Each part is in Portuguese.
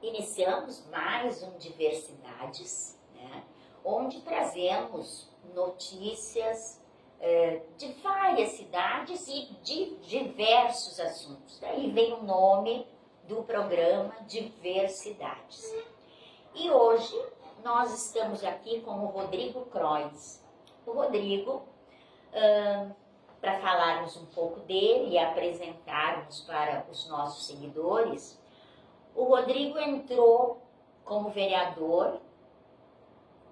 iniciamos mais um Diversidades, né, onde trazemos notícias de várias cidades e de diversos assuntos. Daí vem o nome do programa Diversidades. E hoje nós estamos aqui com o Rodrigo Crois. O Rodrigo, para falarmos um pouco dele e apresentarmos para os nossos seguidores, o Rodrigo entrou como vereador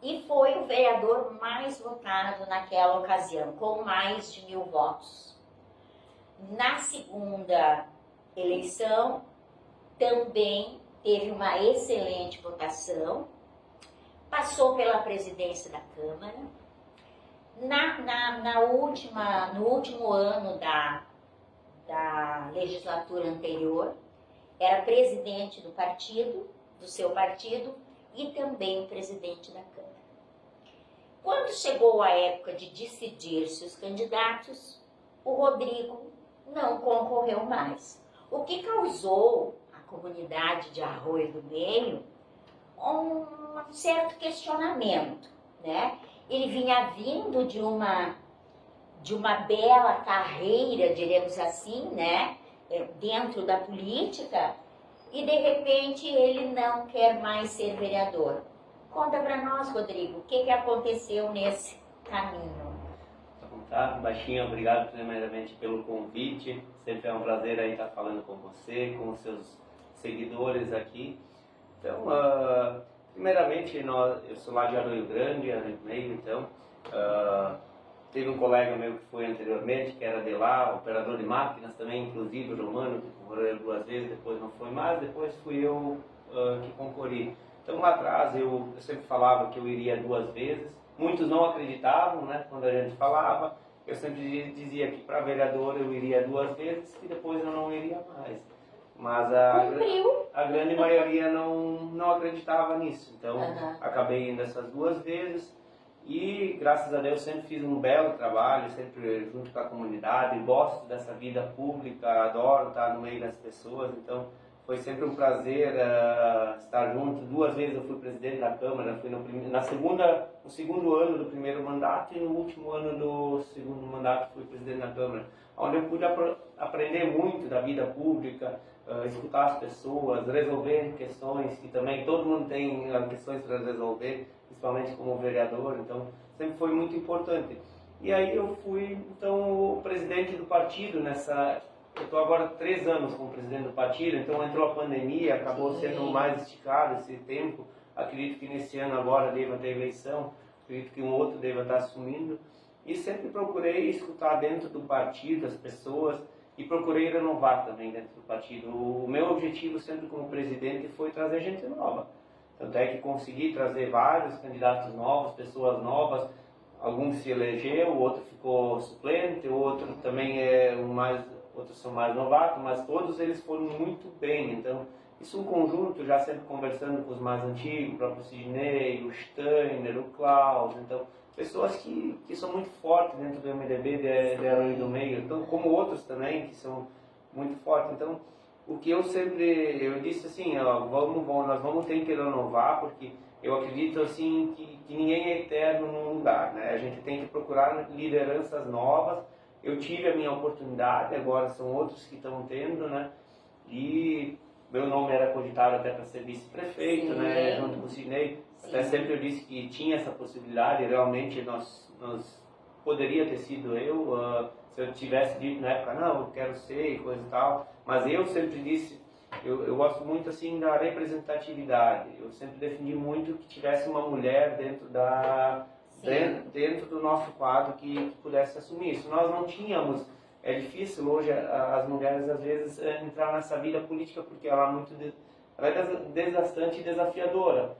e foi o vereador mais votado naquela ocasião, com mais de 1000 votos. Na segunda eleição, também teve uma excelente votação, passou pela presidência da Câmara. No último ano da legislatura anterior, era presidente do partido, do seu partido, e também presidente da Câmara. Quando chegou a época de decidir-se os candidatos, o Rodrigo não concorreu mais, o que causou à comunidade de Arroio do Meio um certo questionamento, né? Ele vinha vindo de uma bela carreira, diremos assim, né, dentro da política, e de repente ele não quer mais ser vereador. Conta para nós, Rodrigo, o que aconteceu nesse caminho? Tá, Baixinho, obrigado primeiramente pelo convite. Sempre é um prazer aí estar falando com você, com os seus seguidores aqui. Então, primeiramente, eu sou lá de Arroio Grande, Arroio do Meio, então, teve um colega meu que foi anteriormente, que era de lá, operador de máquinas também, inclusive o Romano, que concorreu 2 vezes, depois não foi mais, depois fui eu que concorri. Então lá atrás eu sempre falava que eu iria 2 vezes, muitos não acreditavam, né, quando a gente falava, eu sempre dizia que para vereador eu iria 2 vezes e depois eu não iria mais. Mas a grande maioria não acreditava nisso, então acabei indo essas 2 vezes e graças a Deus sempre fiz um belo trabalho, sempre junto com a comunidade, gosto dessa vida pública, adoro estar no meio das pessoas, então foi sempre um prazer estar junto. 2 vezes eu fui presidente da Câmara, fui no segundo ano do primeiro mandato e no último ano do segundo mandato fui presidente da Câmara, onde eu pude aprender muito da vida pública, escutar as pessoas, resolver questões que também todo mundo tem questões para resolver, principalmente como vereador, então sempre foi muito importante. E aí eu fui então o presidente do partido eu estou agora 3 anos como presidente do partido, então entrou a pandemia, acabou sendo mais esticado esse tempo. Acredito que nesse ano agora deva ter eleição, acredito que um outro deva estar assumindo. E sempre procurei escutar dentro do partido as pessoas e procurei renovar também dentro do partido. O meu objetivo sempre como presidente foi trazer gente nova. Tanto é que consegui trazer vários candidatos novos, pessoas novas. Alguns se elegeu, o outro ficou suplente, o outro também outros são mais novatos, mas todos eles foram muito bem. Então, isso um conjunto, já sempre conversando com os mais antigos, o próprio Sidney, o Steiner, o Klaus, então, pessoas que são muito fortes dentro do MDB de Arroio do Meio, então, como outros também, que são muito fortes. Então, o que eu disse assim, nós vamos ter que renovar, porque eu acredito assim que ninguém é eterno num lugar, né? A gente tem que procurar lideranças novas. Eu tive a minha oportunidade, agora são outros que estão tendo, né? E meu nome era cogitado até para ser vice-prefeito, né? Junto com o Sidney. Até sempre eu disse que tinha essa possibilidade, realmente nós poderia ter sido eu, se eu tivesse dito na época, não, eu quero ser e coisa e tal. Mas eu sempre disse, eu gosto muito assim da representatividade. Eu sempre defendi muito que tivesse uma mulher dentro do nosso quadro que pudesse assumir isso. Nós não tínhamos, é difícil hoje as mulheres às vezes entrar nessa vida política porque ela é desgastante e desafiadora.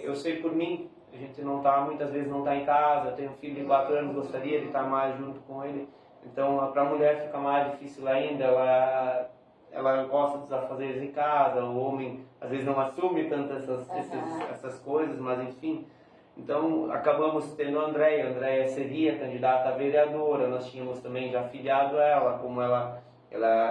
Eu sei por mim, a gente muitas vezes não está em casa, eu tenho um filho de 4 anos, gostaria de estar mais junto com ele, então para a mulher fica mais difícil ainda, ela gosta dos afazeres em casa, o homem às vezes não assume tanto essas coisas, mas enfim. Então, acabamos tendo a Andréia seria candidata a vereadora, nós tínhamos também já afiliado ela, como ela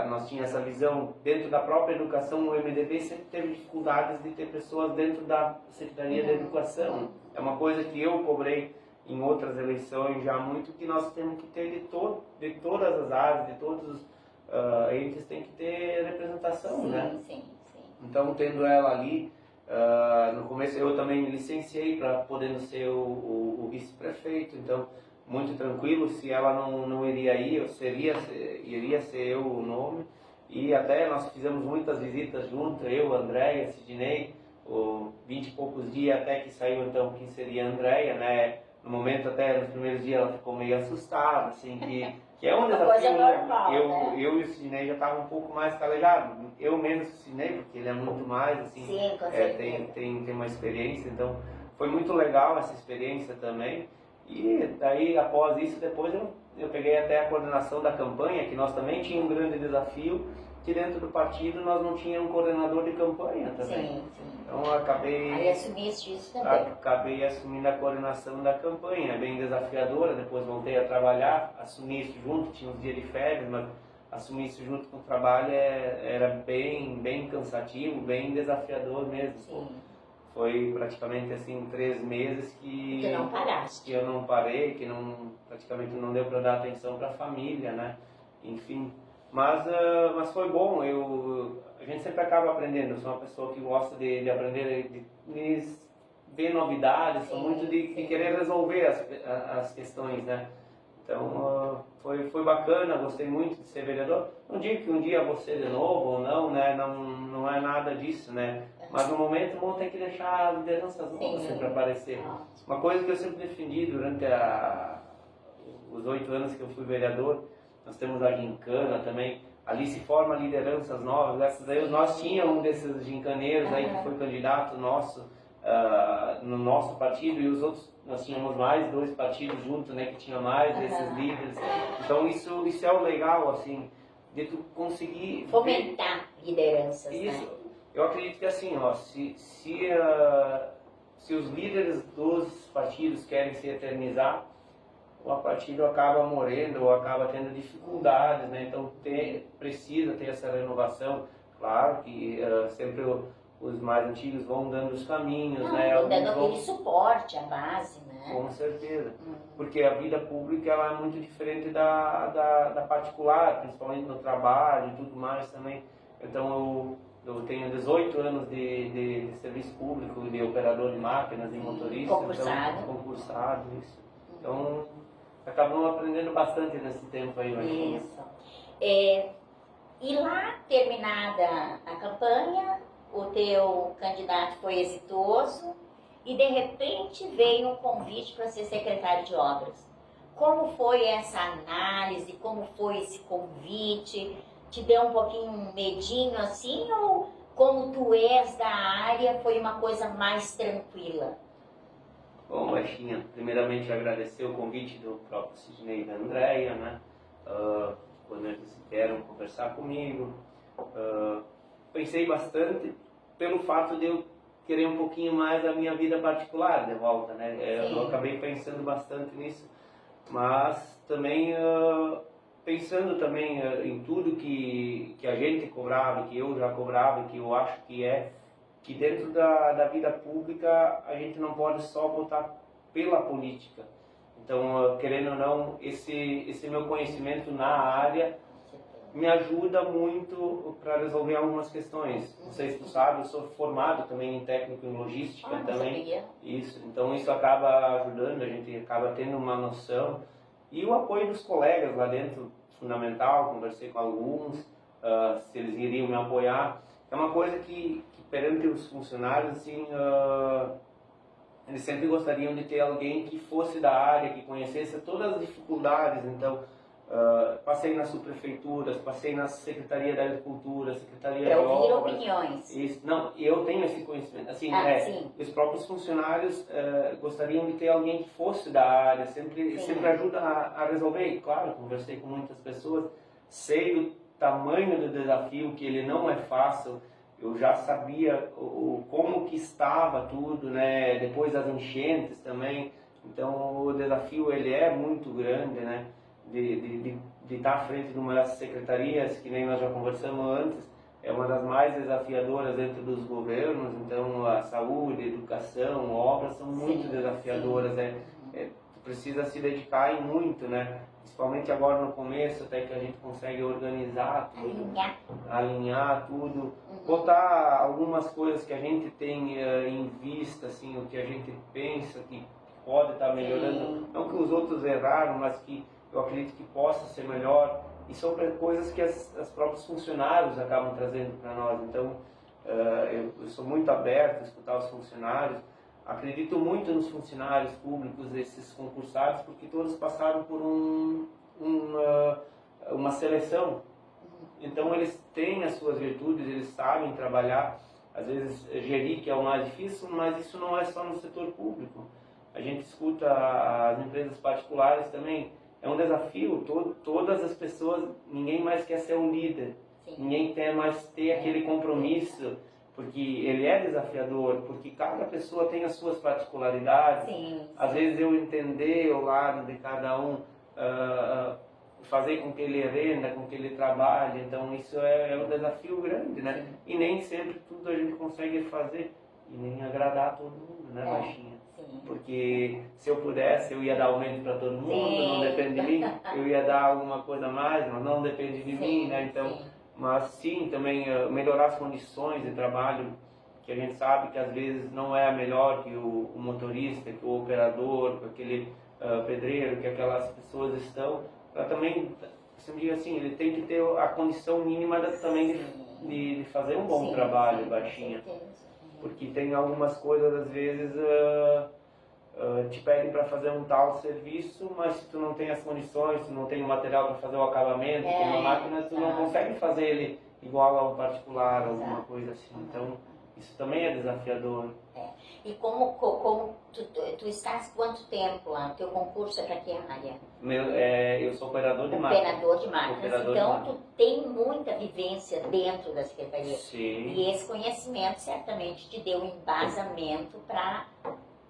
Nós tínhamos essa visão dentro da própria educação. O MDB sempre teve dificuldades de ter pessoas dentro da Secretaria da Educação. É uma coisa que eu cobrei em outras eleições já muito, que nós temos que ter de todas as áreas, de todos os entes, tem que ter representação, né? Sim. Então, tendo ela ali, no começo eu também me licenciei para podendo ser o vice-prefeito, então muito tranquilo, se ela não iria ir, iria ser eu o nome. E até nós fizemos muitas visitas juntos, eu, Andréia, Sidney, 20 e poucos dias até que saiu então quem seria a Andréia, né? No momento, até nos primeiros dias, ela ficou meio assustada, assim, que é um desafio. Coisa normal, eu e o Sidney já estavam um pouco mais calejados. Eu menos o Sidney, porque ele é muito mais, assim, sim, com certeza. tem uma experiência, então foi muito legal essa experiência também. E daí, após isso, depois eu peguei até a coordenação da campanha, que nós também tínhamos um grande desafio, que dentro do partido nós não tínhamos um coordenador de campanha também. Sim. Então eu acabei... Aí assumiste isso também. Acabei assumindo a coordenação da campanha, bem desafiadora, depois voltei a trabalhar, assumi isso junto, tinha uns dias de férias, mas assumir isso junto com o trabalho era bem cansativo, bem desafiador mesmo. Sim. Foi praticamente assim 3 meses que não paraste. Que eu não parei, que praticamente não deu para dar atenção para a família, né? Enfim, mas foi bom. A gente sempre acaba aprendendo. Eu sou uma pessoa que gosta de aprender, de ver novidades, sou muito de querer resolver as questões, né? Então foi bacana, gostei muito de ser vereador. Não digo que um dia vou ser de novo ou não, né? Não é nada disso, né? Mas no momento vão ter que deixar lideranças novas sempre aparecer. Uma coisa que eu sempre defendi durante os 8 anos que eu fui vereador, nós temos a gincana também, ali se forma lideranças novas. Graças a Deus nós tínhamos um desses gincaneiros aí que foi candidato nosso no nosso partido, e os outros, nós tínhamos mais 2 partidos juntos, né, que tinha mais desses líderes. Então isso é o legal, assim, de tu conseguir fomentar lideranças, isso. Né? Eu acredito que assim, ó, se os líderes dos partidos querem se eternizar, o partido acaba morrendo ou acaba tendo dificuldades, né? Então precisa ter essa renovação. Claro que sempre os mais antigos vão dando os caminhos, né? Dando aquele suporte à base, né? Com certeza. Porque a vida pública ela é muito diferente da particular, principalmente no trabalho e tudo mais também. Então eu tenho 18 anos de serviço público, de operador de máquinas, de motorista. Concursado. Então, concursado, isso. Então, acabamos aprendendo bastante nesse tempo aí. Isso. E lá, terminada a campanha, o teu candidato foi exitoso e, de repente, veio um convite para ser secretário de obras. Como foi essa análise? Como foi esse convite? Te deu um pouquinho um medinho assim, ou como tu és da área, foi uma coisa mais tranquila? Bom, Baixinha, primeiramente agradecer o convite do próprio Sidney e da Andréia, né? Quando eles vieram conversar comigo. Pensei bastante pelo fato de eu querer um pouquinho mais a minha vida particular de volta, né? Eu acabei pensando bastante nisso, mas também... pensando também em tudo que a gente cobrava, que eu já cobrava, que eu acho que dentro da vida pública a gente não pode só votar pela política. Então, querendo ou não, esse meu conhecimento na área me ajuda muito para resolver algumas questões. Não sei se tu sabe, eu sou formado também em técnico em logística também. Sabia. Isso, então isso acaba ajudando, a gente acaba tendo uma noção. E o apoio dos colegas lá dentro, fundamental, conversei com alguns, se eles iriam me apoiar. É uma coisa que perante os funcionários, assim, eles sempre gostariam de ter alguém que fosse da área, que conhecesse todas as dificuldades. Então, passei nas subprefeituras, passei na Secretaria da Agricultura, Secretaria de Obras. Para ouvir opiniões. Isso, não, eu tenho esse conhecimento. Assim, sim. Os próprios funcionários gostariam de ter alguém que fosse da área, sempre ajuda a resolver. E, claro, conversei com muitas pessoas, sei do tamanho do desafio, que ele não é fácil. Eu já sabia como que estava tudo, né? Depois das enchentes também. Então, o desafio ele é muito grande, né? de estar à frente de uma dessas secretarias, que nem nós já conversamos antes, é uma das mais desafiadoras dentro dos governos. Então a saúde, a educação, obras são muito desafiadoras. Tu precisa se dedicar em muito, né? Principalmente agora no começo, até que a gente consegue organizar tudo, alinhar tudo, botar algumas coisas que a gente tem em vista, assim, o que a gente pensa que pode estar melhorando, não que os outros erraram, mas que eu acredito que possa ser melhor. E são coisas que as próprios funcionários acabam trazendo para nós. Então, eu sou muito aberto a escutar os funcionários. Acredito muito nos funcionários públicos, esses concursados, porque todos passaram por uma seleção. Então, eles têm as suas virtudes, eles sabem trabalhar. Às vezes, gerir que é o mais difícil, mas isso não é só no setor público. A gente escuta as empresas particulares também. É um desafio, todas as pessoas, ninguém mais quer ser um líder, ninguém quer mais ter aquele compromisso, porque ele é desafiador, porque cada pessoa tem as suas particularidades. Às vezes eu entender o lado de cada um, fazer com que ele renda, com que ele trabalhe, então isso é um desafio grande, né? E nem sempre tudo a gente consegue fazer, e nem agradar todo mundo, né, Baixinha? Porque se eu pudesse, eu ia dar aumento para todo mundo, não depende de mim. Eu ia dar alguma coisa a mais, mas não depende de mim, né? Então, mas sim, também melhorar as condições de trabalho, que a gente sabe que às vezes não é a melhor que o motorista, que o operador, que aquele pedreiro, que aquelas pessoas estão. Para também, se diga assim, ele tem que ter a condição mínima também de fazer um bom trabalho, Baixinha. Porque tem algumas coisas, às vezes, te pedem para fazer um tal serviço, mas se tu não tem as condições, se não tem o material para fazer o acabamento, com uma máquina, tu não consegue fazer ele igual a um particular, alguma coisa assim. Então, isso também é desafiador. E como tu estás quanto tempo lá? O teu concurso é para que área? Eu sou operador de máquinas. Operador de máquinas. Então, tu tem muita vivência dentro da Secretaria. E esse conhecimento certamente te deu um embasamento para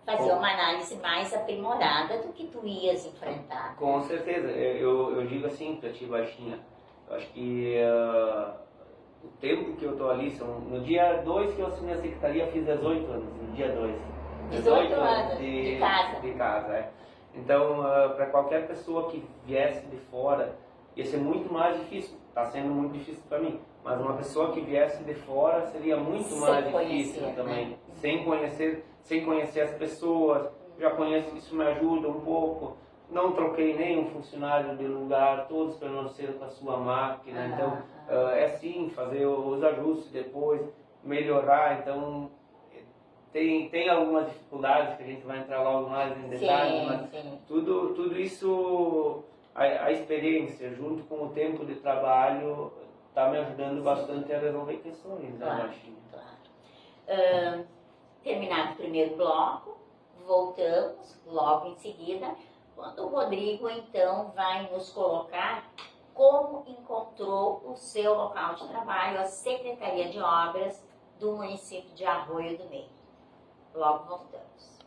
fazer uma análise mais aprimorada do que tu ias enfrentar. Com certeza. Eu digo assim para ti, Baixinha, eu acho que o tempo que eu estou ali, no dia 2 que eu assinei a secretaria, eu fiz 18 anos, no dia 2. 18 anos de casa. De casa, Então, para qualquer pessoa que viesse de fora, ia ser muito mais difícil. Está sendo muito difícil para mim. Mas uma pessoa que viesse de fora seria muito mais difícil também. Né? Sem conhecer as pessoas. Já conheço, isso me ajuda um pouco. Não troquei nenhum funcionário de lugar, todos permaneceram com a sua máquina. Então, é assim, fazer os ajustes depois, melhorar. Então, tem algumas dificuldades que a gente vai entrar logo mais em detalhes, mas tudo isso, a experiência, junto com o tempo de trabalho, está me ajudando bastante a resolver questões, né, Baixinha? Terminado o primeiro bloco, voltamos logo em seguida, quando o Rodrigo, então, vai nos colocar como encontrou o seu local de trabalho, a Secretaria de Obras do município de Arroio do Meio. Logo voltamos.